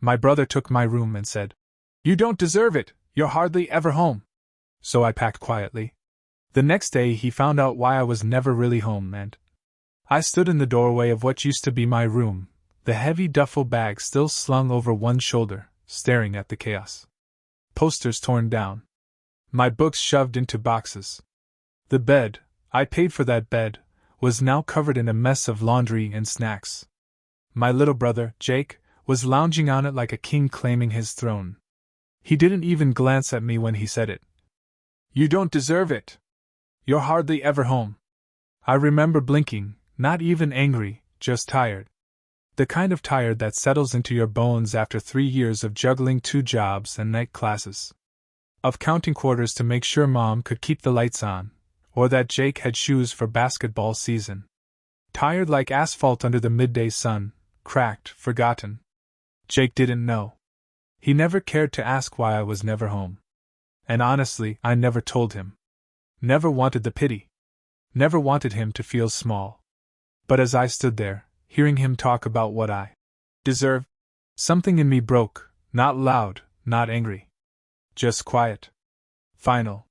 My brother took my room and said, "You don't deserve it, you're hardly ever home." So I packed quietly. The next day he found out why I was never really home, and I stood in the doorway of what used to be my room, the heavy duffel bag still slung over one shoulder, staring at the chaos. Posters torn down. My books shoved into boxes. The bed, I paid for that bed, was now covered in a mess of laundry and snacks. My little brother, Jake, was lounging on it like a king claiming his throne. He didn't even glance at me when he said it. "You don't deserve it. You're hardly ever home." I remember blinking, not even angry, just tired. The kind of tired that settles into your bones after 3 years of juggling 2 jobs and night classes. Of counting quarters to make sure Mom could keep the lights on, or that Jake had shoes for basketball season. Tired like asphalt under the midday sun, cracked, forgotten. Jake didn't know. He never cared to ask why I was never home. And honestly, I never told him. Never wanted the pity. Never wanted him to feel small. But as I stood there, hearing him talk about what I deserve, something in me broke, not loud, not angry. Just quiet. Final.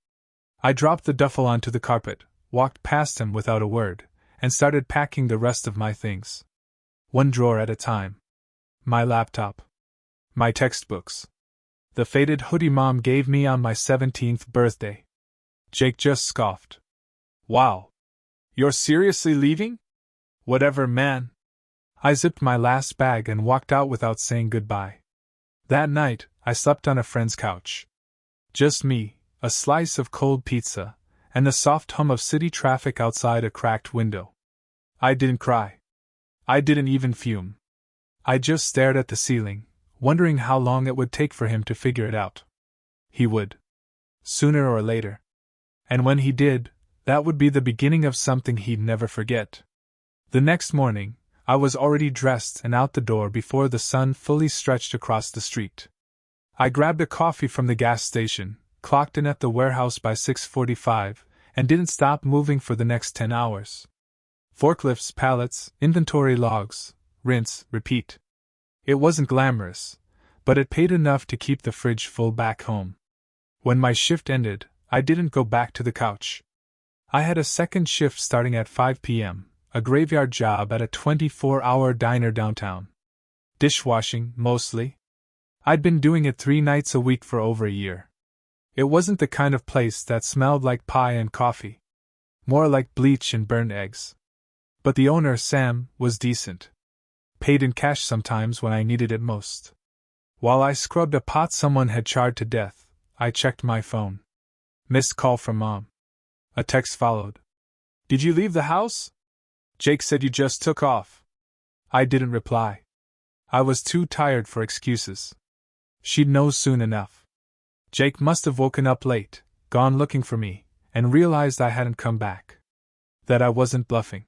I dropped the duffel onto the carpet, walked past him without a word, and started packing the rest of my things. One drawer at a time. My laptop. My textbooks. The faded hoodie Mom gave me on my 17th birthday. Jake just scoffed. "Wow. You're seriously leaving? Whatever, man." I zipped my last bag and walked out without saying goodbye. That night, I slept on a friend's couch. Just me, a slice of cold pizza, and the soft hum of city traffic outside a cracked window. I didn't cry. I didn't even fume. I just stared at the ceiling, wondering how long it would take for him to figure it out. He would. Sooner or later. And when he did, that would be the beginning of something he'd never forget. The next morning, I was already dressed and out the door before the sun fully stretched across the street. I grabbed a coffee from the gas station, clocked in at the warehouse by 6:45, and didn't stop moving for the next 10 hours. Forklifts, pallets, inventory logs, rinse, repeat. It wasn't glamorous, but it paid enough to keep the fridge full back home. When my shift ended, I didn't go back to the couch. I had a second shift starting at 5 p.m., a graveyard job at a 24-hour diner downtown. Dishwashing, mostly. I'd been doing it 3 nights a week for over a year. It wasn't the kind of place that smelled like pie and coffee. More like bleach and burned eggs. But the owner, Sam, was decent. Paid in cash sometimes when I needed it most. While I scrubbed a pot someone had charred to death, I checked my phone. Missed call from Mom. A text followed. "Did you leave the house? Jake said you just took off." I didn't reply. I was too tired for excuses. She'd know soon enough. Jake must have woken up late, gone looking for me, and realized I hadn't come back. That I wasn't bluffing.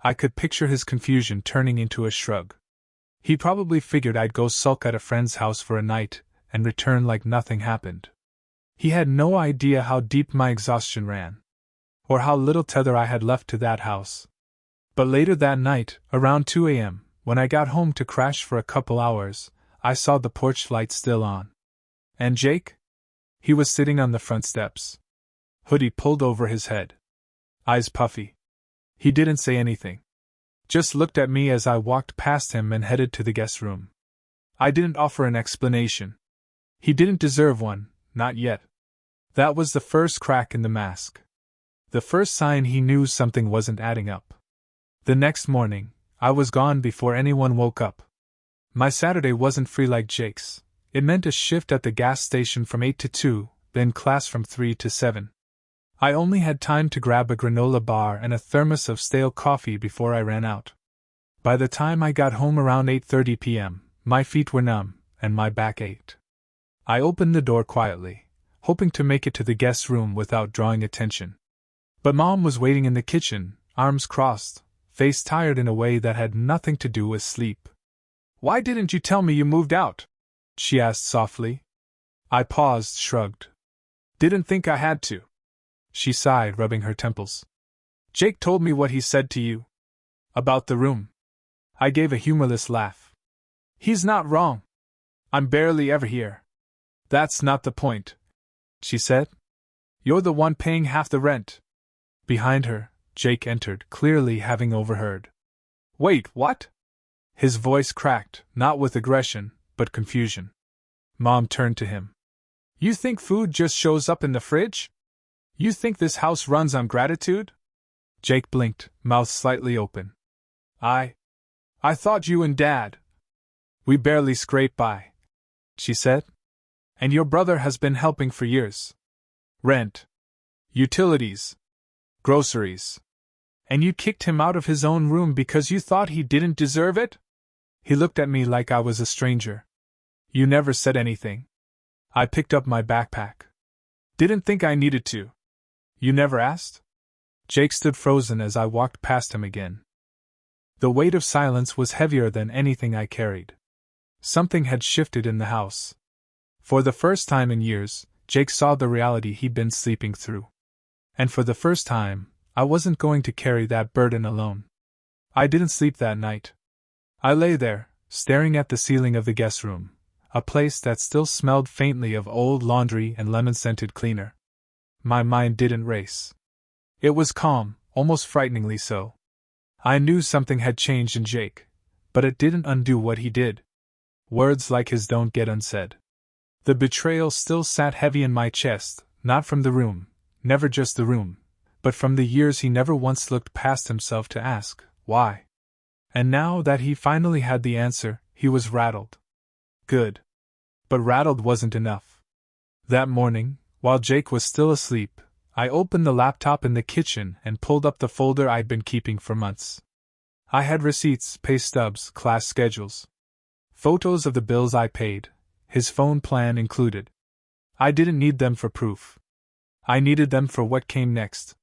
I could picture his confusion turning into a shrug. He probably figured I'd go sulk at a friend's house for a night, and return like nothing happened. He had no idea how deep my exhaustion ran. Or how little tether I had left to that house. But later that night, around 2 a.m., when I got home to crash for a couple hours, I saw the porch light still on. And Jake? He was sitting on the front steps. Hoodie pulled over his head. Eyes puffy. He didn't say anything. Just looked at me as I walked past him and headed to the guest room. I didn't offer an explanation. He didn't deserve one, not yet. That was the first crack in the mask. The first sign he knew something wasn't adding up. The next morning, I was gone before anyone woke up. My Saturday wasn't free like Jake's. It meant a shift at the gas station from 8 to 2, then class from 3 to 7. I only had time to grab a granola bar and a thermos of stale coffee before I ran out. By the time I got home around 8:30 p.m., my feet were numb, and my back ached. I opened the door quietly, hoping to make it to the guest room without drawing attention. But Mom was waiting in the kitchen, arms crossed, face tired in a way that had nothing to do with sleep. "Why didn't you tell me you moved out?" she asked softly. I paused, shrugged. "Didn't think I had to." She sighed, rubbing her temples. "Jake told me what he said to you. About the room." I gave a humorless laugh. "He's not wrong. I'm barely ever here. That's not the point, she said. You're the one paying half the rent. Behind her, Jake entered, clearly having overheard. Wait, what? His voice cracked, not with aggression, but confusion. Mom turned to him. You think food just shows up in the fridge? You think this house runs on gratitude? Jake blinked, mouth slightly open. I thought you and Dad. We barely scrape by, she said. And your brother has been helping for years. Rent. Utilities. Groceries. And you kicked him out of his own room because you thought he didn't deserve it? He looked at me like I was a stranger. You never said anything. I picked up my backpack. Didn't think I needed to. You never asked? Jake stood frozen as I walked past him again. The weight of silence was heavier than anything I carried. Something had shifted in the house. For the first time in years, Jake saw the reality he'd been sleeping through. And for the first time, I wasn't going to carry that burden alone. I didn't sleep that night. I lay there, staring at the ceiling of the guest room, a place that still smelled faintly of old laundry and lemon-scented cleaner. My mind didn't race. It was calm, almost frighteningly so. I knew something had changed in Jake, but it didn't undo what he did. Words like his don't get unsaid. The betrayal still sat heavy in my chest, not from the room, never just the room, but from the years he never once looked past himself to ask, why? And now that he finally had the answer, he was rattled. Good. But rattled wasn't enough. That morning, while Jake was still asleep, I opened the laptop in the kitchen and pulled up the folder I'd been keeping for months. I had receipts, pay stubs, class schedules. Photos of the bills I paid, his phone plan included. I didn't need them for proof. I needed them for what came next.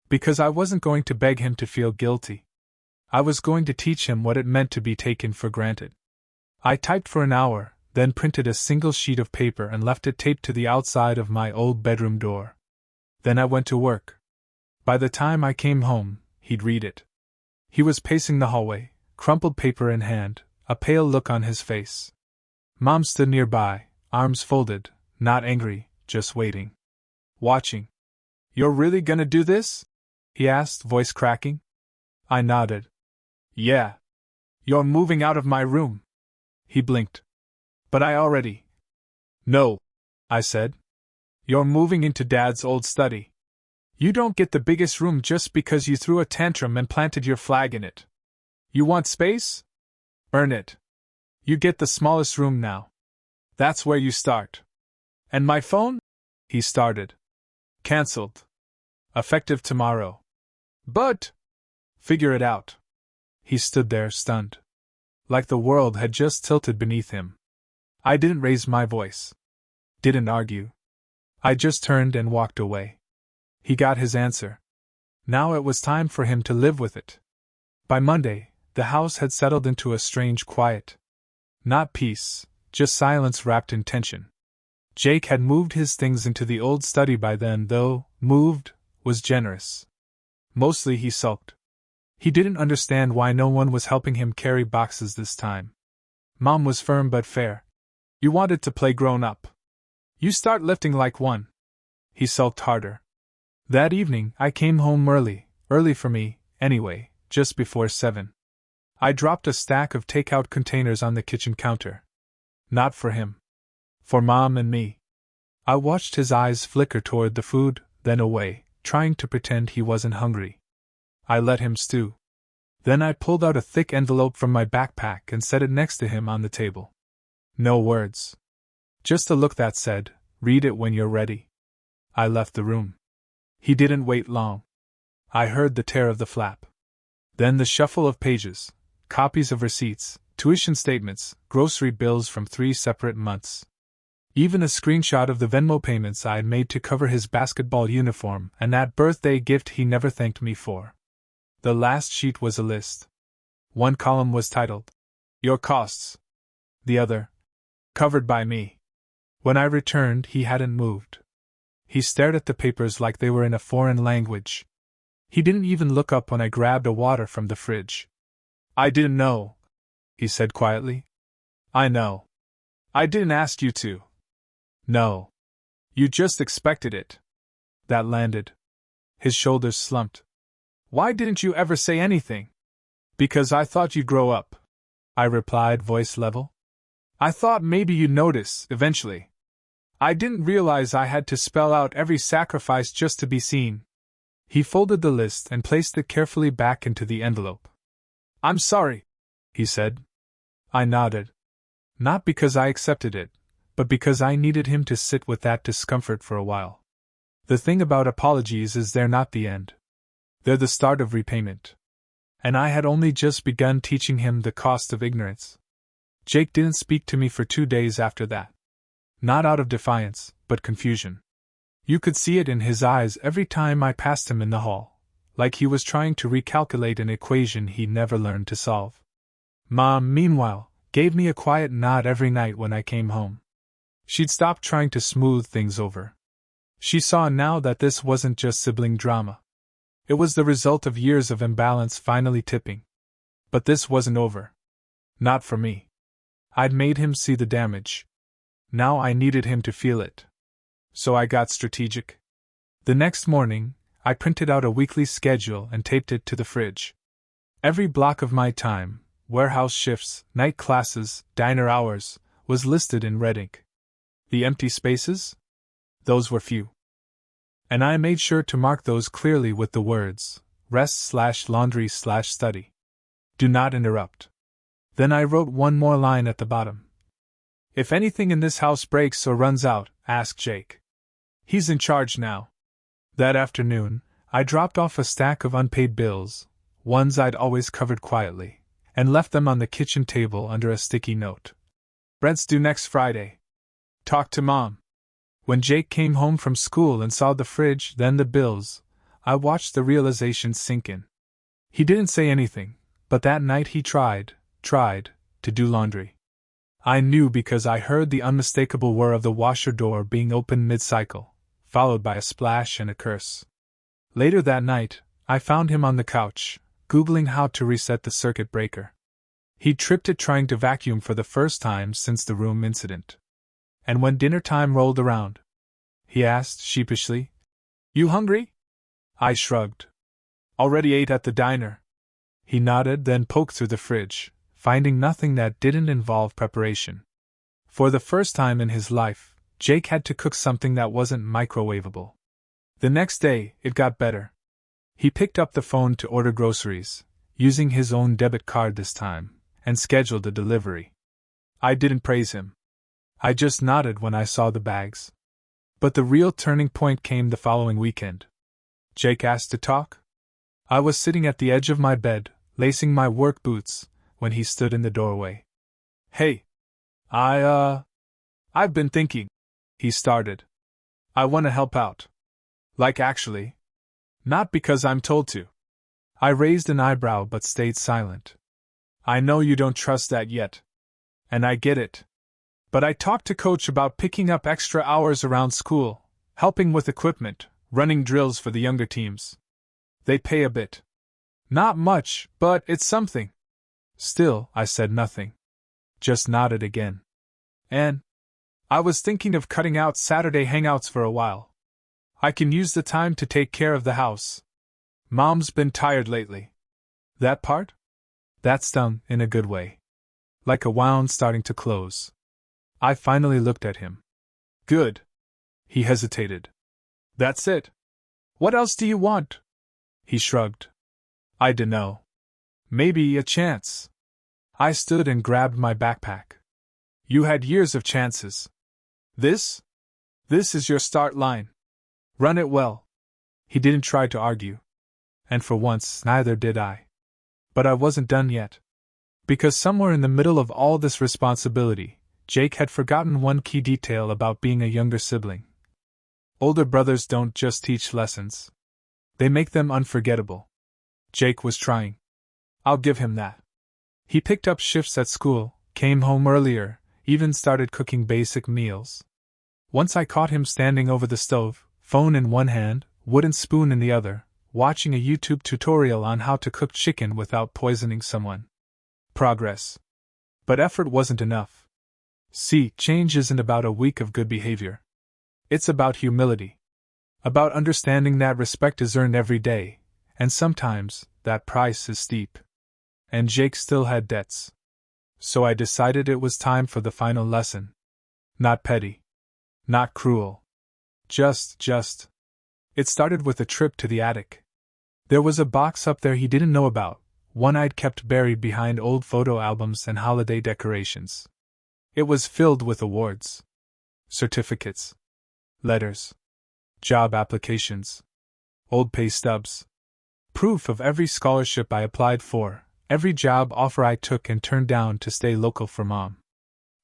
Because I wasn't going to beg him to feel guilty. I was going to teach him what it meant to be taken for granted. I typed for an hour, then printed a single sheet of paper and left it taped to the outside of my old bedroom door. Then I went to work. By the time I came home, he'd read it. He was pacing the hallway, crumpled paper in hand, a pale look on his face. Mom stood nearby, arms folded, not angry, just waiting. Watching. You're really gonna do this? He asked, voice cracking. I nodded. Yeah. You're moving out of my room. He blinked. But I already. No, I said. You're moving into Dad's old study. You don't get the biggest room just because you threw a tantrum and planted your flag in it. You want space? Earn it. You get the smallest room now. That's where you start. And my phone? He started. Cancelled. Effective tomorrow. But... Figure it out. He stood there, stunned. Like the world had just tilted beneath him. I didn't raise my voice. Didn't argue. I just turned and walked away. He got his answer. Now it was time for him to live with it. By Monday, the house had settled into a strange quiet. Not peace, just silence wrapped in tension. Jake had moved his things into the old study by then, though moved was generous. Mostly he sulked. He didn't understand why no one was helping him carry boxes this time. Mom was firm but fair. You wanted to play grown up. You start lifting like one. He sulked harder. That evening, I came home early for me, anyway, just before 7. I dropped a stack of takeout containers on the kitchen counter. Not for him. For Mom and me. I watched his eyes flicker toward the food, then away, trying to pretend he wasn't hungry. I let him stew. Then I pulled out a thick envelope from my backpack and set it next to him on the table. No words. Just a look that said, read it when you're ready. I left the room. He didn't wait long. I heard the tear of the flap. Then the shuffle of pages, copies of receipts, tuition statements, grocery bills from 3 separate months. Even a screenshot of the Venmo payments I had made to cover his basketball uniform and that birthday gift he never thanked me for. The last sheet was a list. One column was titled, Your Costs. The other, Covered by me. When I returned, he hadn't moved. He stared at the papers like they were in a foreign language. He didn't even look up when I grabbed a water from the fridge. I didn't know, he said quietly. I know. I didn't ask you to. No. You just expected it. That landed. His shoulders slumped. Why didn't you ever say anything? Because I thought you'd grow up, I replied, voice level. I thought maybe you'd notice, eventually. I didn't realize I had to spell out every sacrifice just to be seen. He folded the list and placed it carefully back into the envelope. I'm sorry, he said. I nodded. Not because I accepted it, but because I needed him to sit with that discomfort for a while. The thing about apologies is they're not the end. They're the start of repayment. And I had only just begun teaching him the cost of ignorance. Jake didn't speak to me for 2 days after that. Not out of defiance, but confusion. You could see it in his eyes every time I passed him in the hall, like he was trying to recalculate an equation he never learned to solve. Mom, meanwhile, gave me a quiet nod every night when I came home. She'd stopped trying to smooth things over. She saw now that this wasn't just sibling drama. It was the result of years of imbalance finally tipping. But this wasn't over. Not for me. I'd made him see the damage. Now I needed him to feel it. So I got strategic. The next morning, I printed out a weekly schedule and taped it to the fridge. Every block of my time, warehouse shifts, night classes, diner hours, was listed in red ink. The empty spaces? Those were few. And I made sure to mark those clearly with the words, rest/laundry/study. Do not interrupt. Then I wrote one more line at the bottom. If anything in this house breaks or runs out, ask Jake. He's in charge now. That afternoon, I dropped off a stack of unpaid bills, ones I'd always covered quietly, and left them on the kitchen table under a sticky note. Rent's due next Friday. Talk to Mom. When Jake came home from school and saw the fridge, then the bills, I watched the realization sink in. He didn't say anything, but that night he tried to do laundry. I knew because I heard the unmistakable whir of the washer door being opened mid-cycle, followed by a splash and a curse. Later that night, I found him on the couch, Googling how to reset the circuit breaker. He'd tripped it trying to vacuum for the first time since the room incident. And when dinner time rolled around, he asked sheepishly, You hungry? I shrugged. Already ate at the diner. He nodded, then poked through the fridge, finding nothing that didn't involve preparation. For the first time in his life, Jake had to cook something that wasn't microwavable. The next day, it got better. He picked up the phone to order groceries, using his own debit card this time, and scheduled a delivery. I didn't praise him. I just nodded when I saw the bags. But the real turning point came the following weekend. Jake asked to talk. I was sitting at the edge of my bed, lacing my work boots, when he stood in the doorway. Hey. I've been thinking, he started. I want to help out. Like actually. Not because I'm told to. I raised an eyebrow but stayed silent. I know you don't trust that yet. And I get it. But I talked to Coach about picking up extra hours around school, helping with equipment, running drills for the younger teams. They pay a bit. Not much, but it's something. Still, I said nothing. Just nodded again. And I was thinking of cutting out Saturday hangouts for a while. I can use the time to take care of the house. Mom's been tired lately. That part? That stung in a good way. Like a wound starting to close. I finally looked at him. Good. He hesitated. That's it. What else do you want? He shrugged. I dunno. Maybe a chance. I stood and grabbed my backpack. You had years of chances. This is your start line. Run it well. He didn't try to argue. And for once, neither did I. But I wasn't done yet. Because somewhere in the middle of all this responsibility, Jake had forgotten one key detail about being a younger sibling. Older brothers don't just teach lessons. They make them unforgettable. Jake was trying. I'll give him that. He picked up shifts at school, came home earlier, even started cooking basic meals. Once I caught him standing over the stove, phone in one hand, wooden spoon in the other, watching a YouTube tutorial on how to cook chicken without poisoning someone. Progress. But effort wasn't enough. See, change isn't about a week of good behavior. It's about humility. About understanding that respect is earned every day, and sometimes that price is steep. And Jake still had debts. So I decided it was time for the final lesson. Not petty. Not cruel. Just. It started with a trip to the attic. There was a box up there he didn't know about, one I'd kept buried behind old photo albums and holiday decorations. It was filled with awards, certificates, letters, job applications, old pay stubs, proof of every scholarship I applied for, every job offer I took and turned down to stay local for Mom.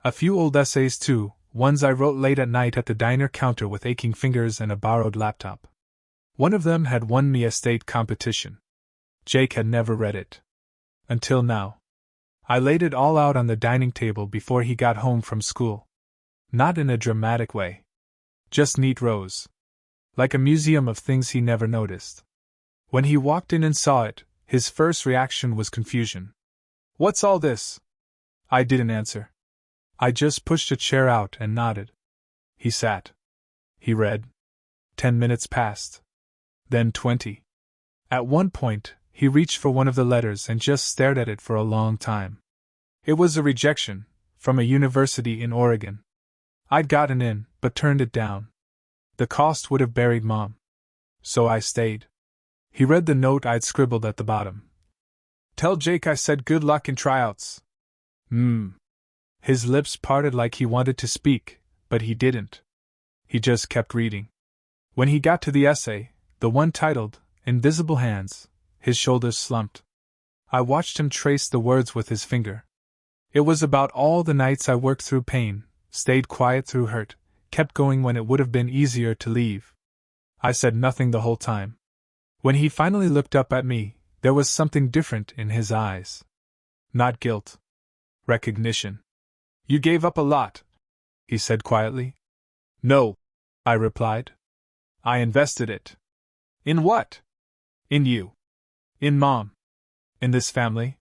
A few old essays too, ones I wrote late at night at the diner counter with aching fingers and a borrowed laptop. One of them had won me a state competition. Jake had never read it. Until now. I laid it all out on the dining table before he got home from school. Not in a dramatic way. Just neat rows. Like a museum of things he never noticed. When he walked in and saw it, his first reaction was confusion. "What's all this?" I didn't answer. I just pushed a chair out and nodded. He sat. He read. 10 minutes passed. Then 20. At one point, he reached for one of the letters and just stared at it for a long time. It was a rejection, from a university in Oregon. I'd gotten in, but turned it down. The cost would have buried Mom. So I stayed. He read the note I'd scribbled at the bottom. "Tell Jake I said good luck in tryouts." His lips parted like he wanted to speak, but he didn't. He just kept reading. When he got to the essay, the one titled, Invisible Hands, his shoulders slumped. I watched him trace the words with his finger. It was about all the nights I worked through pain, stayed quiet through hurt, kept going when it would have been easier to leave. I said nothing the whole time. When he finally looked up at me, there was something different in his eyes. Not guilt. Recognition. "You gave up a lot," he said quietly. "No," I replied. "I invested it." "In what?" "In you. In Mom. In this family.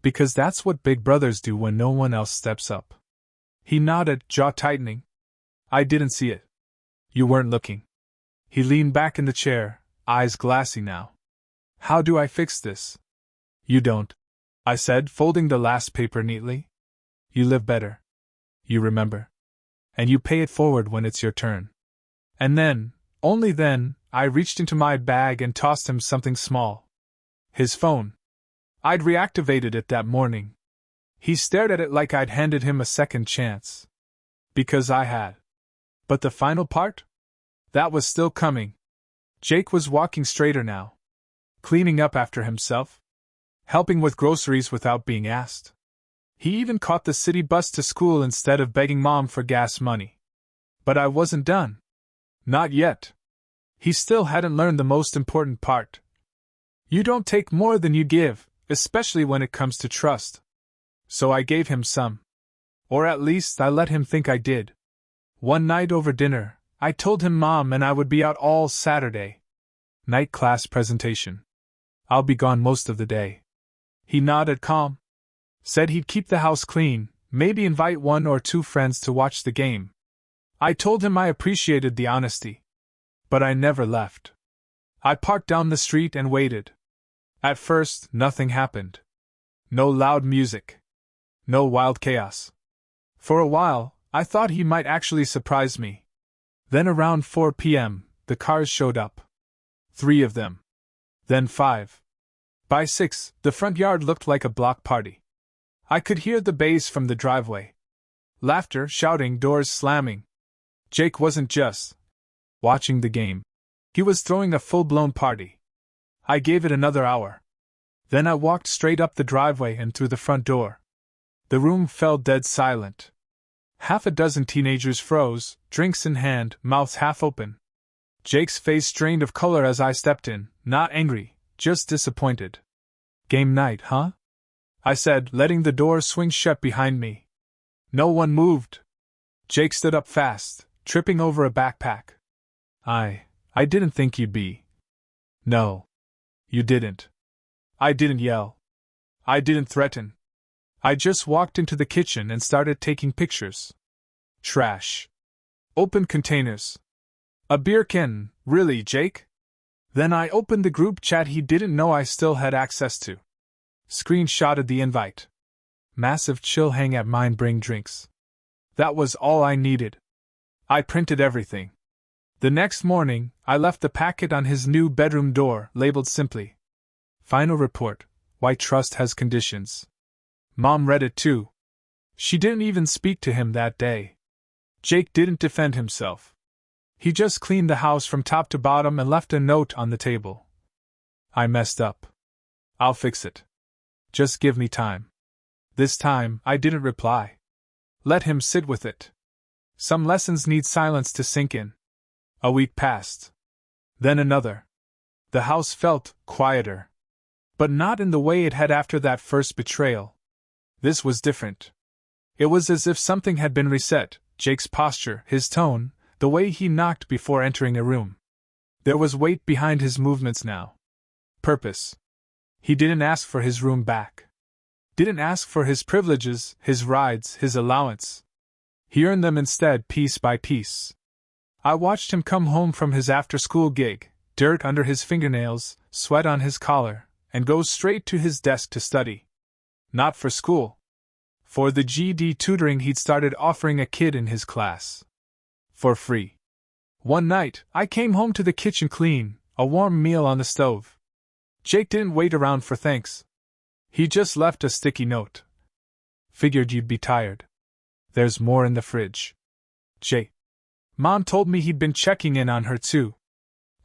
Because that's what big brothers do when no one else steps up." He nodded, jaw tightening. "I didn't see it. You weren't looking." He leaned back in the chair, eyes glassy now. "How do I fix this?" "You don't," I said, folding the last paper neatly. "You live better. You remember. And you pay it forward when it's your turn." And then, only then, I reached into my bag and tossed him something small. His phone. I'd reactivated it that morning. He stared at it like I'd handed him a second chance. Because I had. But the final part? That was still coming. Jake was walking straighter now. Cleaning up after himself. Helping with groceries without being asked. He even caught the city bus to school instead of begging Mom for gas money. But I wasn't done. Not yet. He still hadn't learned the most important part. You don't take more than you give, especially when it comes to trust. So I gave him some. Or at least I let him think I did. One night over dinner, I told him Mom and I would be out all Saturday. Night class presentation. I'll be gone most of the day. He nodded calm. Said he'd keep the house clean, maybe invite 1 or 2 friends to watch the game. I told him I appreciated the honesty. But I never left. I parked down the street and waited. At first, nothing happened. No loud music. No wild chaos. For a while, I thought he might actually surprise me. Then around 4 p.m., the cars showed up. 3 of them. Then 5. By 6, the front yard looked like a block party. I could hear the bass from the driveway. Laughter, shouting, doors slamming. Jake wasn't just watching the game. He was throwing a full-blown party. I gave it another hour. Then I walked straight up the driveway and through the front door. The room fell dead silent. Half a dozen teenagers froze, drinks in hand, mouths half open. Jake's face strained of color as I stepped in, not angry, just disappointed. "Game night, huh?" I said, letting the door swing shut behind me. No one moved. Jake stood up fast, tripping over a backpack. I didn't think you'd be." "No. You didn't." I didn't yell. I didn't threaten. I just walked into the kitchen and started taking pictures. Trash. Open containers. A beer can, really, Jake? Then I opened the group chat he didn't know I still had access to. Screenshotted the invite. Massive chill hang at mine bring drinks. That was all I needed. I printed everything. The next morning, I left the packet on his new bedroom door, labeled simply, "Final report, why trust has conditions." Mom read it too. She didn't even speak to him that day. Jake didn't defend himself. He just cleaned the house from top to bottom and left a note on the table. "I messed up. I'll fix it. Just give me time." This time, I didn't reply. Let him sit with it. Some lessons need silence to sink in. A week passed. Then another. The house felt quieter. But not in the way it had after that first betrayal. This was different. It was as if something had been reset, Jake's posture, his tone, the way he knocked before entering a room. There was weight behind his movements now. Purpose. He didn't ask for his room back. Didn't ask for his privileges, his rides, his allowance. He earned them instead, piece by piece. I watched him come home from his after-school gig, dirt under his fingernails, sweat on his collar, and go straight to his desk to study. Not for school. For the GED tutoring he'd started offering a kid in his class. For free. One night, I came home to the kitchen clean, a warm meal on the stove. Jake didn't wait around for thanks. He just left a sticky note. "Figured you'd be tired. There's more in the fridge. Jake." Mom told me he'd been checking in on her too.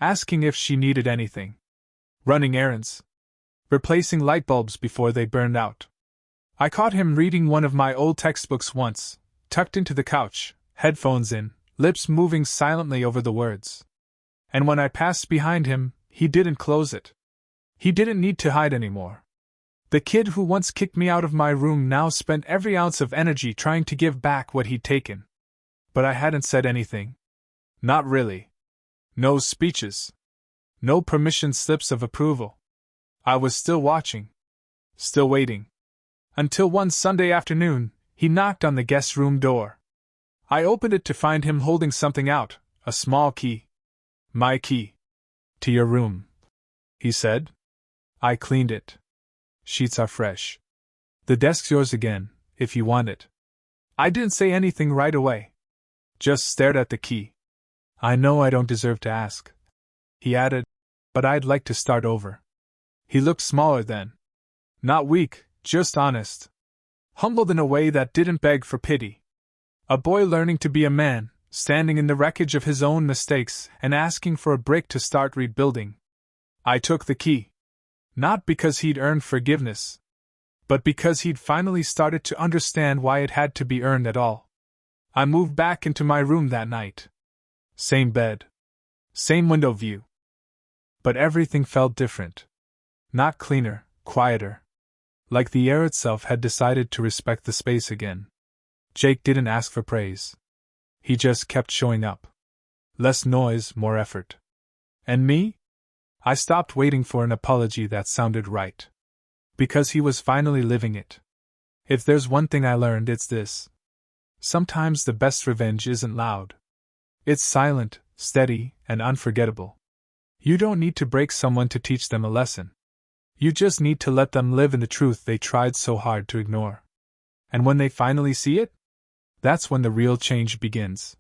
Asking if she needed anything. Running errands. Replacing light bulbs before they burned out. I caught him reading one of my old textbooks once, tucked into the couch, headphones in, lips moving silently over the words. And when I passed behind him, he didn't close it. He didn't need to hide anymore. The kid who once kicked me out of my room now spent every ounce of energy trying to give back what he'd taken. But I hadn't said anything. Not really. No speeches. No permission slips of approval. I was still watching. Still waiting. Until one Sunday afternoon, he knocked on the guest room door. I opened it to find him holding something out, a small key. "My key. To your room," he said. "I cleaned it. Sheets are fresh. The desk's yours again, if you want it." I didn't say anything right away. Just stared at the key. "I know I don't deserve to ask," he added, "but I'd like to start over." He looked smaller then. Not weak, just honest. Humbled in a way that didn't beg for pity. A boy learning to be a man, standing in the wreckage of his own mistakes and asking for a brick to start rebuilding. I took the key. Not because he'd earned forgiveness, but because he'd finally started to understand why it had to be earned at all. I moved back into my room that night. Same bed. Same window view. But everything felt different. Not cleaner, quieter. Like the air itself had decided to respect the space again. Jake didn't ask for praise. He just kept showing up. Less noise, more effort. And me? I stopped waiting for an apology that sounded right. Because he was finally living it. If there's one thing I learned, it's this. Sometimes the best revenge isn't loud. It's silent, steady, and unforgettable. You don't need to break someone to teach them a lesson. You just need to let them live in the truth they tried so hard to ignore. And when they finally see it, that's when the real change begins.